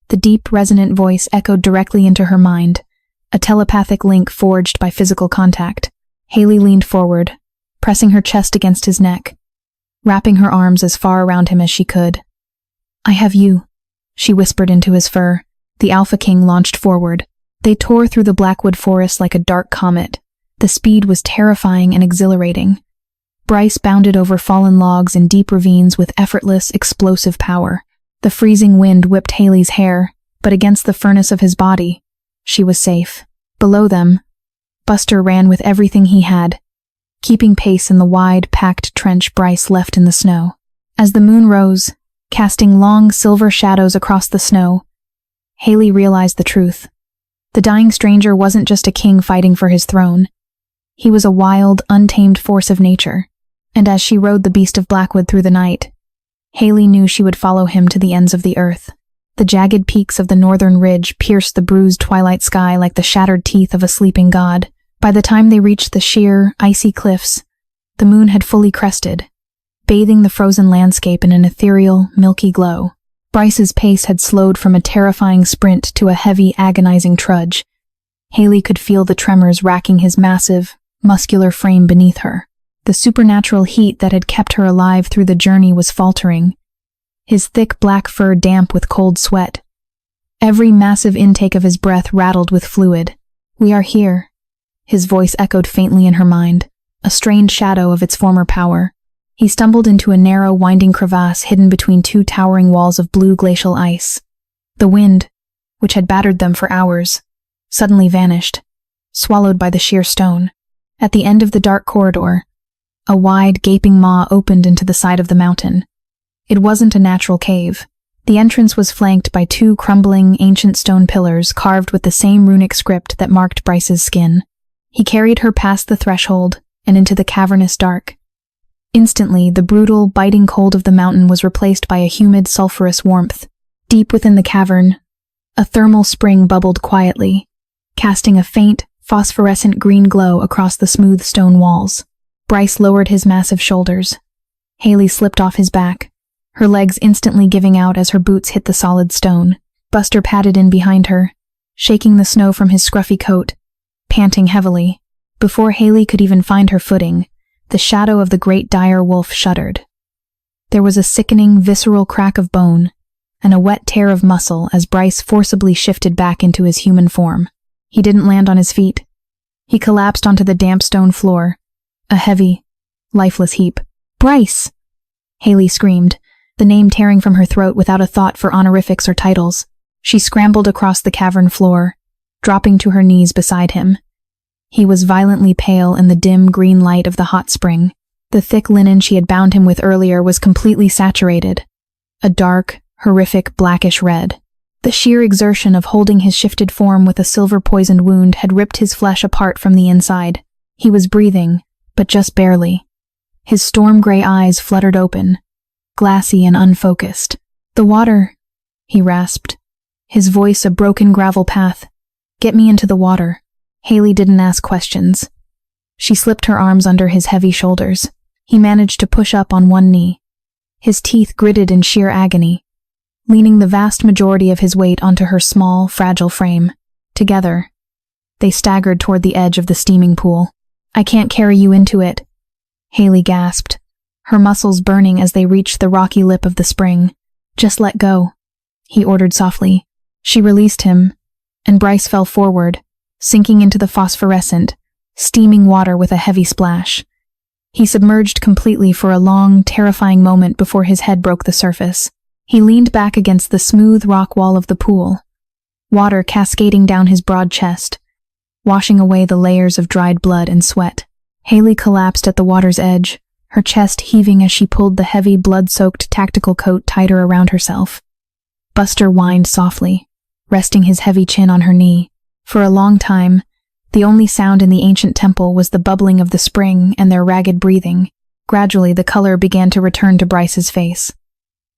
Speaker 1: The deep, resonant voice echoed directly into her mind, a telepathic link forged by physical contact. Haley leaned forward, pressing her chest against his neck, wrapping her arms as far around him as she could. I have you, she whispered into his fur. The Alpha King launched forward. They tore through the Blackwood forest like a dark comet. The speed was terrifying and exhilarating. Bryce bounded over fallen logs and deep ravines with effortless, explosive power. The freezing wind whipped Haley's hair, but against the furnace of his body, she was safe. Below them, Buster ran with everything he had, keeping pace in the wide, packed trench Bryce left in the snow. As the moon rose, casting long silver shadows across the snow, Haley realized the truth. The dying stranger wasn't just a king fighting for his throne. He was a wild, untamed force of nature, and as she rode the beast of Blackwood through the night, Haley knew she would follow him to the ends of the earth. The jagged peaks of the northern ridge pierced the bruised twilight sky like the shattered teeth of a sleeping god. By the time they reached the sheer, icy cliffs, the moon had fully crested, bathing the frozen landscape in an ethereal, milky glow. Bryce's pace had slowed from a terrifying sprint to a heavy, agonizing trudge. Haley could feel the tremors racking his massive, muscular frame beneath her. The supernatural heat that had kept her alive through the journey was faltering, his thick black fur damp with cold sweat. Every massive intake of his breath rattled with fluid. "We are here," his voice echoed faintly in her mind, a strange shadow of its former power. He stumbled into a narrow, winding crevasse hidden between two towering walls of blue glacial ice. The wind, which had battered them for hours, suddenly vanished, swallowed by the sheer stone. At the end of the dark corridor, a wide, gaping maw opened into the side of the mountain. It wasn't a natural cave. The entrance was flanked by two crumbling, ancient stone pillars carved with the same runic script that marked Bryce's skin. He carried her past the threshold and into the cavernous dark. Instantly, the brutal, biting cold of the mountain was replaced by a humid, sulphurous warmth. Deep within the cavern, a thermal spring bubbled quietly, casting a faint, phosphorescent green glow across the smooth stone walls. Bryce lowered his massive shoulders. Haley slipped off his back, her legs instantly giving out as her boots hit the solid stone. Buster padded in behind her, shaking the snow from his scruffy coat, panting heavily. Before Haley could even find her footing, the shadow of the great dire wolf shuddered. There was a sickening, visceral crack of bone, and a wet tear of muscle as Bryce forcibly shifted back into his human form. He didn't land on his feet. He collapsed onto the damp stone floor, a heavy, lifeless heap. "Bryce!" Haley screamed, the name tearing from her throat without a thought for honorifics or titles. She scrambled across the cavern floor, dropping to her knees beside him. He was violently pale in the dim green light of the hot spring. The thick linen she had bound him with earlier was completely saturated, a dark, horrific blackish red. The sheer exertion of holding his shifted form with a silver-poisoned wound had ripped his flesh apart from the inside. He was breathing, but just barely. His storm-gray eyes fluttered open, glassy and unfocused. "The water," he rasped, his voice a broken gravel path. "Get me into the water." Haley didn't ask questions. She slipped her arms under his heavy shoulders. He managed to push up on one knee, his teeth gritted in sheer agony, leaning the vast majority of his weight onto her small, fragile frame. Together, they staggered toward the edge of the steaming pool. "I can't carry you into it," Haley gasped, her muscles burning as they reached the rocky lip of the spring. "Just let go," he ordered softly. She released him, and Bryce fell forward, sinking into the phosphorescent, steaming water with a heavy splash. He submerged completely for a long, terrifying moment before his head broke the surface. He leaned back against the smooth rock wall of the pool, water cascading down his broad chest, washing away the layers of dried blood and sweat. Haley collapsed at the water's edge, her chest heaving as she pulled the heavy, blood-soaked tactical coat tighter around herself. Buster whined softly, resting his heavy chin on her knee. For a long time, the only sound in the ancient temple was the bubbling of the spring and their ragged breathing. Gradually, the color began to return to Bryce's face.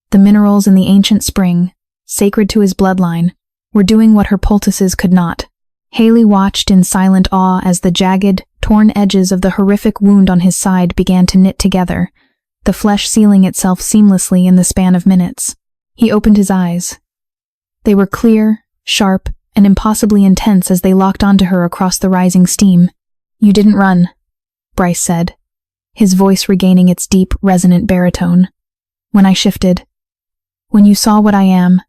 Speaker 1: The minerals in the ancient spring, sacred to his bloodline, were doing what her poultices could not. Haley watched in silent awe as the jagged, torn edges of the horrific wound on his side began to knit together, the flesh sealing itself seamlessly in the span of minutes. He opened his eyes. They were clear, sharp, and impossibly intense as they locked onto her across the rising steam. "You didn't run," Bryce said, his voice regaining its deep, resonant baritone. "When I shifted. When you saw what I am,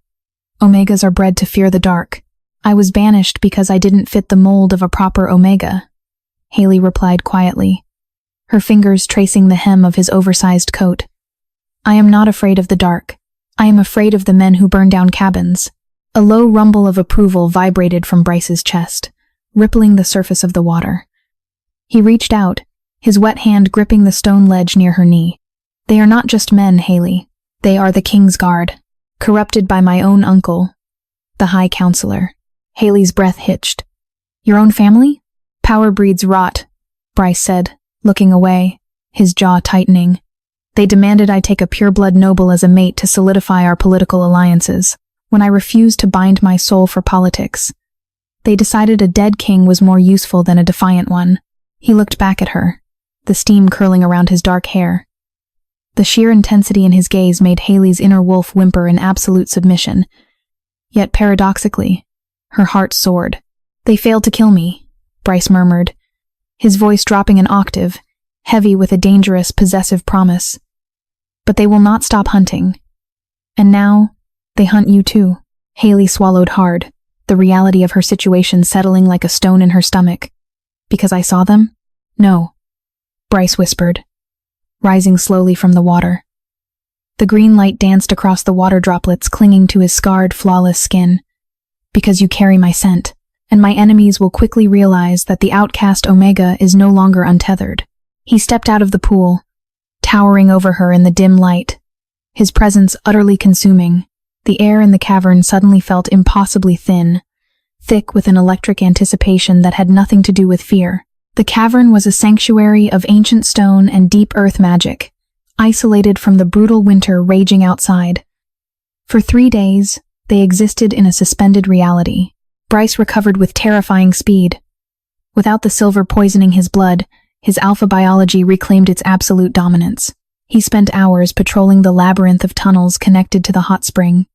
Speaker 1: Omegas are bred to fear the dark. I was banished because I didn't fit the mold of a proper Omega," Haley replied quietly, her fingers tracing the hem of his oversized coat. "I am not afraid of the dark. I am afraid of the men who burn down cabins. A low rumble of approval vibrated from Bryce's chest, rippling the surface of the water. He reached out, his wet hand gripping the stone ledge near her knee. They are not just men, Haley. They are the King's Guard, corrupted by my own uncle, the High Counselor. Haley's breath hitched. Your own family? Power breeds rot, Bryce said, looking away, his jaw tightening. They demanded I take a pureblood noble as a mate to solidify our political alliances, when I refused to bind my soul for politics. They decided a dead king was more useful than a defiant one. He looked back at her, the steam curling around his dark hair. The sheer intensity in his gaze made Haley's inner wolf whimper in absolute submission. Yet paradoxically, her heart soared. They failed to kill me, Bryce murmured, his voice dropping an octave, heavy with a dangerous, possessive promise. But they will not stop hunting. And now, they hunt you too. Haley swallowed hard, the reality of her situation settling like a stone in her stomach. Because I saw them? No, Bryce whispered, rising slowly from the water. The green light danced across the water droplets clinging to his scarred, flawless skin. Because you carry my scent, and my enemies will quickly realize that the outcast Omega is no longer untethered. He stepped out of the pool, towering over her in the dim light, his presence utterly consuming. The air in the cavern suddenly felt impossibly thin, thick with an electric anticipation that had nothing to do with fear. The cavern was a sanctuary of ancient stone and deep earth magic, isolated from the brutal winter raging outside. For 3 days, they existed in a suspended reality. Bryce recovered with terrifying speed. Without the silver poisoning his blood, his alpha biology reclaimed its absolute dominance. He spent hours patrolling the labyrinth of tunnels connected to the hot spring,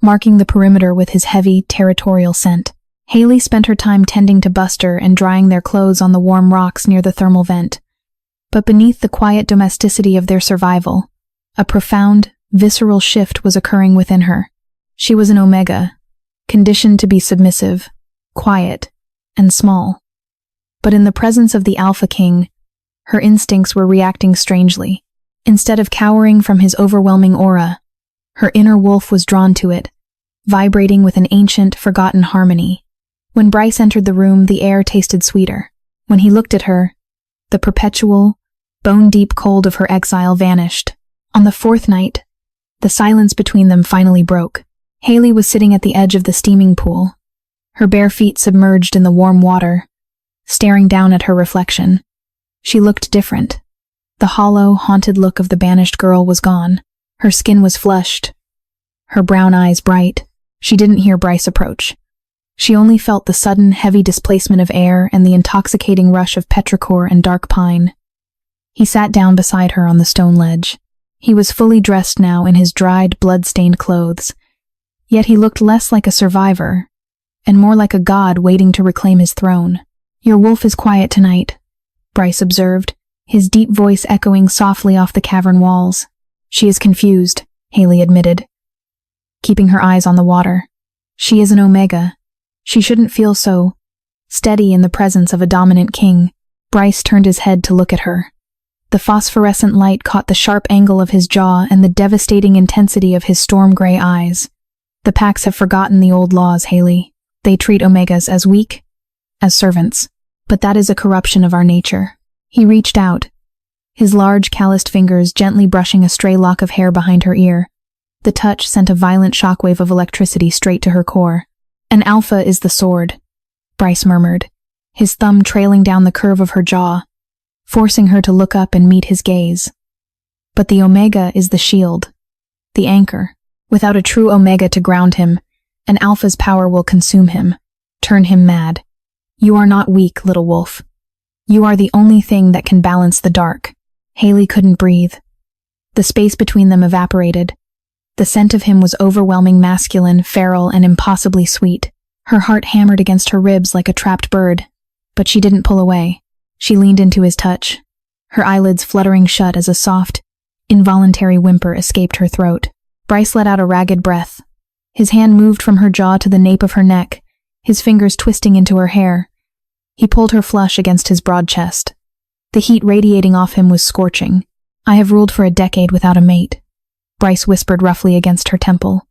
Speaker 1: marking the perimeter with his heavy, territorial scent. Haley spent her time tending to Buster and drying their clothes on the warm rocks near the thermal vent. But beneath the quiet domesticity of their survival, a profound, visceral shift was occurring within her. She was an Omega, conditioned to be submissive, quiet, and small. But in the presence of the Alpha King, her instincts were reacting strangely. Instead of cowering from his overwhelming aura, her inner wolf was drawn to it, vibrating with an ancient, forgotten harmony. When Bryce entered the room, the air tasted sweeter. When he looked at her, the perpetual, bone-deep cold of her exile vanished. On the 4th night, the silence between them finally broke. Haley was sitting at the edge of the steaming pool, her bare feet submerged in the warm water, staring down at her reflection. She looked different. The hollow, haunted look of the banished girl was gone. Her skin was flushed, her brown eyes bright. She didn't hear Bryce approach. She only felt the sudden, heavy displacement of air and the intoxicating rush of petrichor and dark pine. He sat down beside her on the stone ledge. He was fully dressed now in his dried, blood-stained clothes. Yet he looked less like a survivor, and more like a god waiting to reclaim his throne. Your wolf is quiet tonight, Bryce observed, his deep voice echoing softly off the cavern walls. She is confused, Haley admitted, keeping her eyes on the water. She is an Omega. She shouldn't feel so steady in the presence of a dominant king. Bryce turned his head to look at her. The phosphorescent light caught the sharp angle of his jaw and the devastating intensity of his storm-gray eyes. The packs have forgotten the old laws, Haley. They treat Omegas as weak, as servants. But that is a corruption of our nature. He reached out, his large, calloused fingers gently brushing a stray lock of hair behind her ear. The touch sent a violent shockwave of electricity straight to her core. An alpha is the sword, Bryce murmured, his thumb trailing down the curve of her jaw, forcing her to look up and meet his gaze. But the Omega is the shield, the anchor. Without a true Omega to ground him, an alpha's power will consume him, turn him mad. You are not weak, little wolf. You are the only thing that can balance the dark. Haley couldn't breathe. The space between them evaporated. The scent of him was overwhelming, masculine, feral, and impossibly sweet. Her heart hammered against her ribs like a trapped bird, but she didn't pull away. She leaned into his touch, her eyelids fluttering shut as a soft, involuntary whimper escaped her throat. Bryce let out a ragged breath. His hand moved from her jaw to the nape of her neck, his fingers twisting into her hair. He pulled her flush against his broad chest. The heat radiating off him was scorching. I have ruled for a decade without a mate, Bryce whispered roughly against her temple,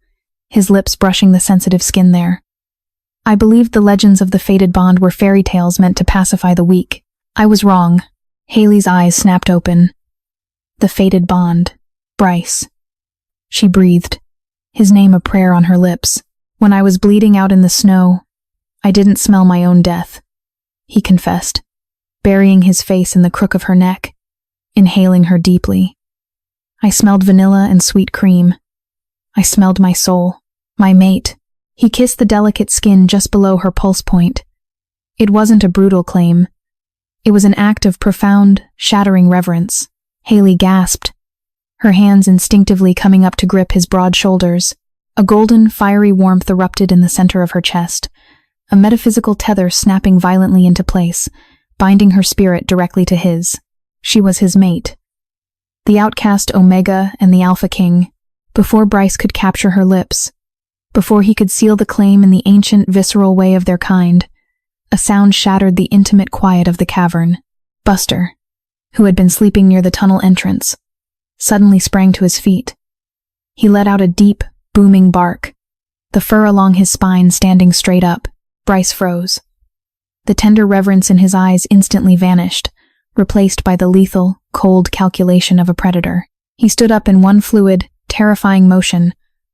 Speaker 1: his lips brushing the sensitive skin there. I believed the legends of the fated bond were fairy tales meant to pacify the weak. I was wrong. Haley's eyes snapped open. The fated bond. Bryce. She breathed, his name a prayer on her lips. When I was bleeding out in the snow, I didn't smell my own death, he confessed, burying his face in the crook of her neck, inhaling her deeply. I smelled vanilla and sweet cream. I smelled my soul, my mate. He kissed the delicate skin just below her pulse point. It wasn't a brutal claim. It was an act of profound, shattering reverence. Haley gasped, her hands instinctively coming up to grip his broad shoulders. A golden, fiery warmth erupted in the center of her chest, a metaphysical tether snapping violently into place, binding her spirit directly to his. She was his mate. The outcast Omega and the Alpha King, before Bryce could capture her lips, before he could seal the claim in the ancient, visceral way of their kind. A sound shattered the intimate quiet of the cavern. Buster, who had been sleeping near the tunnel entrance, suddenly sprang to his feet. He let out a deep, booming bark, the fur along his spine standing straight up. Bryce froze. The tender reverence in his eyes instantly vanished, replaced by the lethal, cold calculation of a predator. He stood up in one fluid, terrifying motion,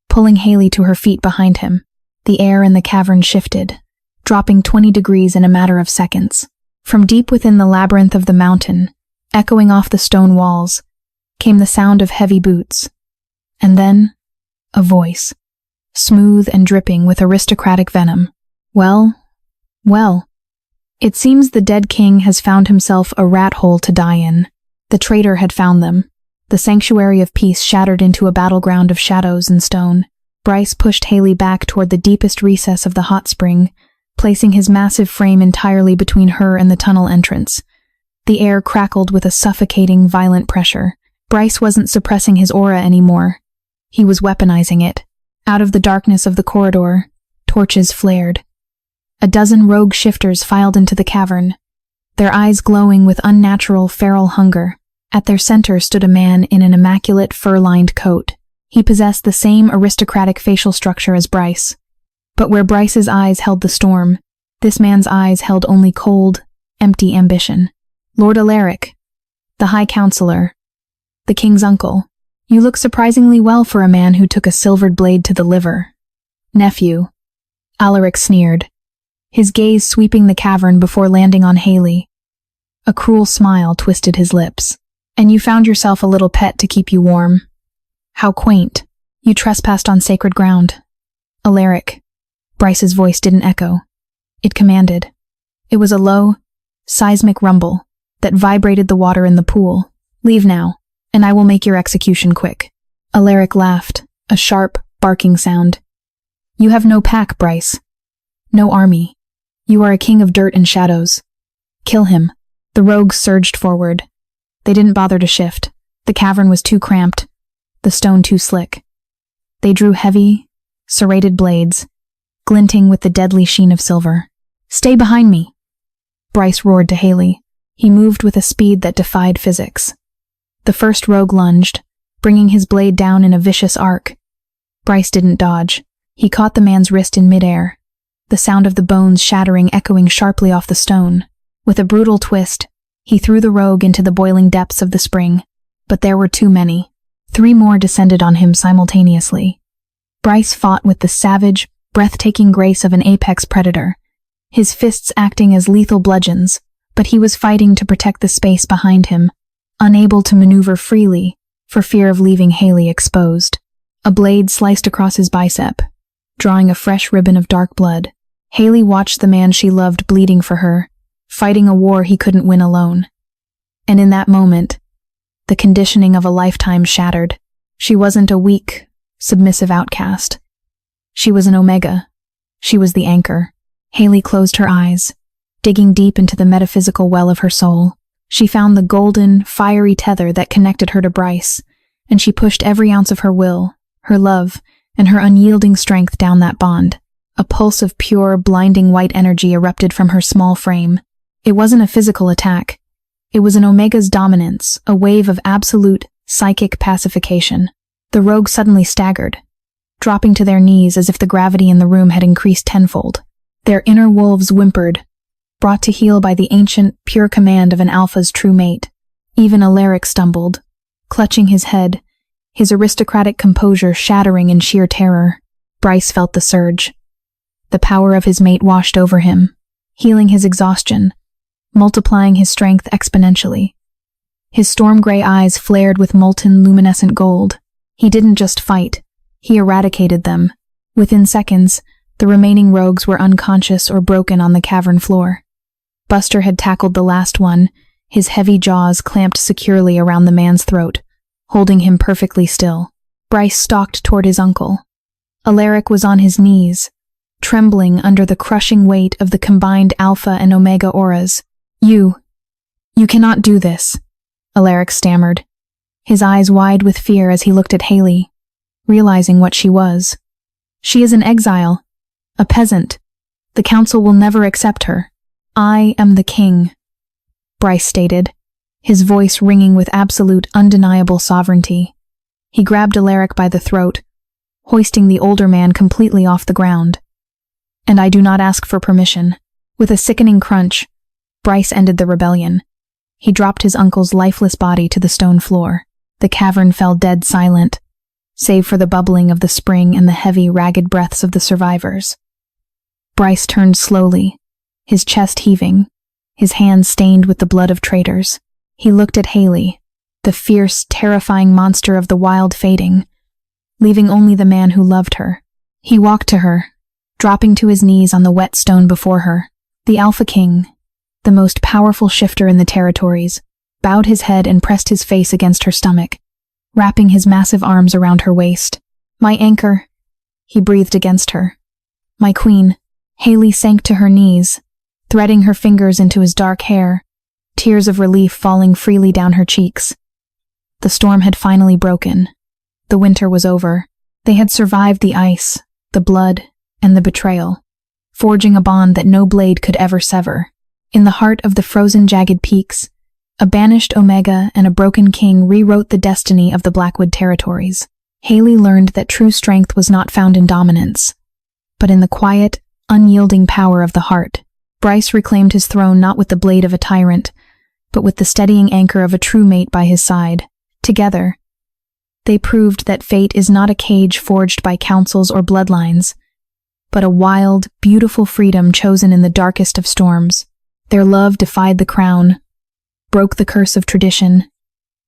Speaker 1: pulling Haley to her feet behind him. The air in the cavern shifted, dropping 20 degrees in a matter of seconds. From deep within the labyrinth of the mountain, echoing off the stone walls, came the sound of heavy boots. And then, a voice, smooth and dripping with aristocratic venom. Well, it seems the dead king has found himself a rat hole to die in. The traitor had found them. The sanctuary of peace shattered into a battleground of shadows and stone. Bryce pushed Haley back toward the deepest recess of the hot spring, placing his massive frame entirely between her and the tunnel entrance. The air crackled with a suffocating, violent pressure. Bryce wasn't suppressing his aura anymore. He was weaponizing it. Out of the darkness of the corridor, torches flared. A dozen rogue shifters filed into the cavern, their eyes glowing with unnatural, feral hunger. At their center stood a man in an immaculate, fur-lined coat. He possessed the same aristocratic facial structure as Bryce. But where Bryce's eyes held the storm, this man's eyes held only cold, empty ambition. Lord Alaric, the High Counselor, the King's uncle. You look surprisingly well for a man who took a silvered blade to the liver. Nephew, Alaric sneered, his gaze sweeping the cavern before landing on Haley. A cruel smile twisted his lips. And you found yourself a little pet to keep you warm. How quaint. You trespassed on sacred ground. Alaric. Bryce's voice didn't echo. It commanded. It was a low, seismic rumble that vibrated the water in the pool. Leave now, and I will make your execution quick. Alaric laughed, a sharp, barking sound. You have no pack, Bryce. No army. You are a king of dirt and shadows. Kill him. The rogues surged forward. They didn't bother to shift. The cavern was too cramped, the stone too slick. They drew heavy, serrated blades, glinting with the deadly sheen of silver. Stay behind me, Bryce roared to Haley. He moved with a speed that defied physics. The first rogue lunged, bringing his blade down in a vicious arc. Bryce didn't dodge. He caught the man's wrist in midair, the sound of the bones shattering echoing sharply off the stone. With a brutal twist, he threw the rogue into the boiling depths of the spring, but there were too many. 3 more descended on him simultaneously. Bryce fought with the savage, breathtaking grace of an apex predator, his fists acting as lethal bludgeons, but he was fighting to protect the space behind him, unable to maneuver freely for fear of leaving Haley exposed. A blade sliced across his bicep, drawing a fresh ribbon of dark blood. Haley watched the man she loved bleeding for her, fighting a war he couldn't win alone. And in that moment, the conditioning of a lifetime shattered. She wasn't a weak, submissive outcast. She was an Omega. She was the anchor. Haley closed her eyes, digging deep into the metaphysical well of her soul. She found the golden, fiery tether that connected her to Bryce, and she pushed every ounce of her will, her love, and her unyielding strength down that bond. A pulse of pure, blinding white energy erupted from her small frame. It wasn't a physical attack. It was an Omega's dominance, a wave of absolute, psychic pacification. The rogues suddenly staggered, dropping to their knees as if the gravity in the room had increased tenfold. Their inner wolves whimpered, brought to heel by the ancient, pure command of an alpha's true mate. Even Alaric stumbled, clutching his head, his aristocratic composure shattering in sheer terror. Bryce felt the surge. The power of his mate washed over him, healing his exhaustion, multiplying his strength exponentially. His storm-gray eyes flared with molten, luminescent gold. He didn't just fight, he eradicated them. Within seconds, the remaining rogues were unconscious or broken on the cavern floor. Buster had tackled the last one, his heavy jaws clamped securely around the man's throat, holding him perfectly still. Bryce stalked toward his uncle. Alaric was on his knees, trembling under the crushing weight of the combined Alpha and Omega auras. You cannot do this," Alaric stammered, his eyes wide with fear as he looked at Haley, realizing what she was. "She is an exile, a peasant. The council will never accept her. I am the king," Bryce stated, his voice ringing with absolute, undeniable sovereignty. He grabbed Alaric by the throat, hoisting the older man completely off the ground. "And I do not ask for permission." With a sickening crunch, Bryce ended the rebellion. He dropped his uncle's lifeless body to the stone floor. The cavern fell dead silent, save for the bubbling of the spring and the heavy, ragged breaths of the survivors. Bryce turned slowly, his chest heaving, his hands stained with the blood of traitors. He looked at Haley, the fierce, terrifying monster of the wild fading, leaving only the man who loved her. He walked to her, dropping to his knees on the wet stone before her. The Alpha King, the most powerful shifter in the territories, bowed his head and pressed his face against her stomach, wrapping his massive arms around her waist. "My anchor," he breathed against her. "My queen." Haley sank to her knees, threading her fingers into his dark hair, tears of relief falling freely down her cheeks. The storm had finally broken. The winter was over. They had survived the ice, the blood, and the betrayal, forging a bond that no blade could ever sever. In the heart of the frozen, jagged peaks, a banished Omega and a broken king rewrote the destiny of the Blackwood territories. Haley learned that true strength was not found in dominance, but in the quiet, unyielding power of the heart. Bryce reclaimed his throne not with the blade of a tyrant, but with the steadying anchor of a true mate by his side. Together, they proved that fate is not a cage forged by councils or bloodlines, but a wild, beautiful freedom chosen in the darkest of storms. Their love defied the crown, broke the curse of tradition,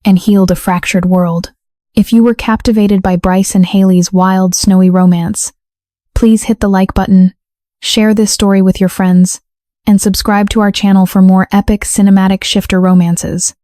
Speaker 1: and healed a fractured world. If you were captivated by Bryce and Haley's wild, snowy romance, please hit the like button, share this story with your friends, and subscribe to our channel for more epic cinematic shifter romances.